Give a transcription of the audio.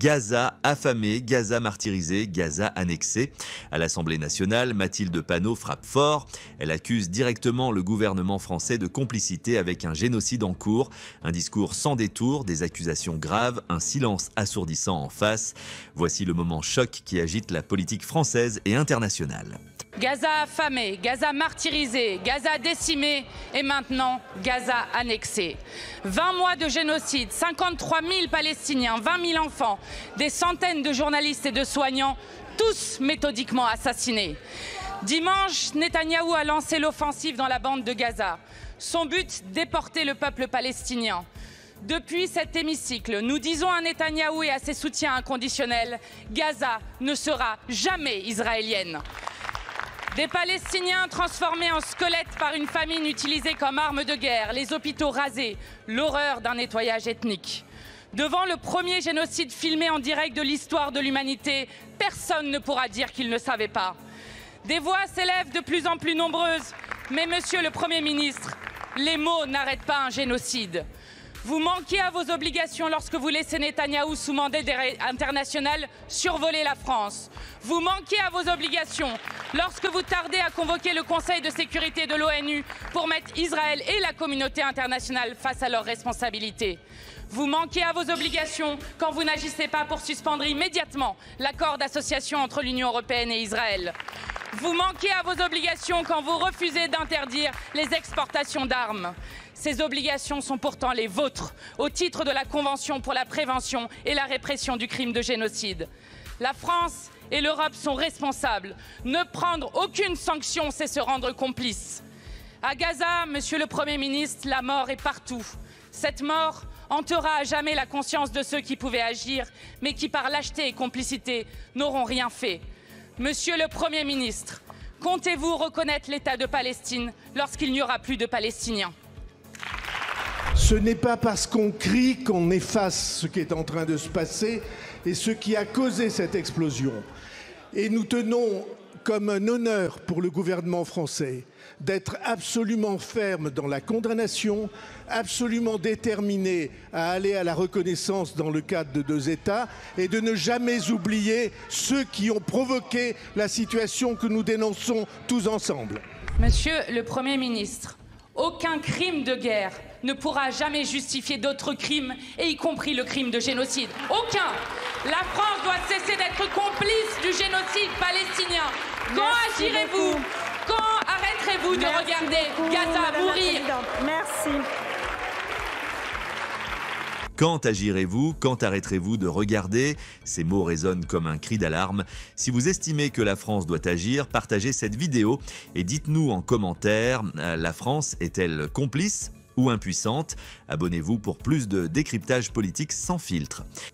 Gaza affamé, Gaza martyrisé, Gaza annexé. À l'Assemblée nationale, Mathilde Panot frappe fort. Elle accuse directement le gouvernement français de complicité avec un génocide en cours. Un discours sans détour, des accusations graves, un silence assourdissant en face. Voici le moment choc qui agite la politique française et internationale. Gaza affamé, Gaza martyrisé, Gaza décimé et maintenant Gaza annexé. 20 mois de génocide, 53 000 Palestiniens, 20 000 enfants, des centaines de journalistes et de soignants, tous méthodiquement assassinés. Dimanche, Netanyahou a lancé l'offensive dans la bande de Gaza. Son but, déporter le peuple palestinien. Depuis cet hémicycle, nous disons à Netanyahou et à ses soutiens inconditionnels, Gaza ne sera jamais israélienne. Des Palestiniens transformés en squelettes par une famine utilisée comme arme de guerre, les hôpitaux rasés, l'horreur d'un nettoyage ethnique. Devant le premier génocide filmé en direct de l'histoire de l'humanité, personne ne pourra dire qu'il ne savait pas. Des voix s'élèvent de plus en plus nombreuses, mais monsieur le Premier ministre, les mots n'arrêtent pas un génocide. Vous manquez à vos obligations lorsque vous laissez Netanyahou sous mandat international survoler la France. Vous manquez à vos obligations lorsque vous tardez à convoquer le Conseil de sécurité de l'ONU pour mettre Israël et la communauté internationale face à leurs responsabilités. Vous manquez à vos obligations quand vous n'agissez pas pour suspendre immédiatement l'accord d'association entre l'Union européenne et Israël. Vous manquez à vos obligations quand vous refusez d'interdire les exportations d'armes. Ces obligations sont pourtant les vôtres, au titre de la Convention pour la prévention et la répression du crime de génocide. La France et l'Europe sont responsables. Ne prendre aucune sanction, c'est se rendre complice. À Gaza, monsieur le Premier ministre, la mort est partout. Cette mort hantera à jamais la conscience de ceux qui pouvaient agir, mais qui, par lâcheté et complicité, n'auront rien fait. Monsieur le Premier ministre, comptez-vous reconnaître l'État de Palestine lorsqu'il n'y aura plus de Palestiniens ? Ce n'est pas parce qu'on crie qu'on efface ce qui est en train de se passer et ce qui a causé cette explosion. Et nous tenons comme un honneur pour le gouvernement français d'être absolument ferme dans la condamnation, absolument déterminé à aller à la reconnaissance dans le cadre de 2 États et de ne jamais oublier ceux qui ont provoqué la situation que nous dénonçons tous ensemble. Monsieur le Premier ministre, aucun crime de guerre ne pourra jamais justifier d'autres crimes, et y compris le crime de génocide. Aucun. La France doit cesser d'être complice du génocide palestinien. Quand agirez-vous ? Quand arrêterez-vous de regarder Gaza mourir ? Merci. Quand agirez-vous? Quand arrêterez-vous de regarder? Ces mots résonnent comme un cri d'alarme. Si vous estimez que la France doit agir, partagez cette vidéo et dites-nous en commentaire, la France est-elle complice ou impuissante? Abonnez-vous pour plus de décryptage politique sans filtre.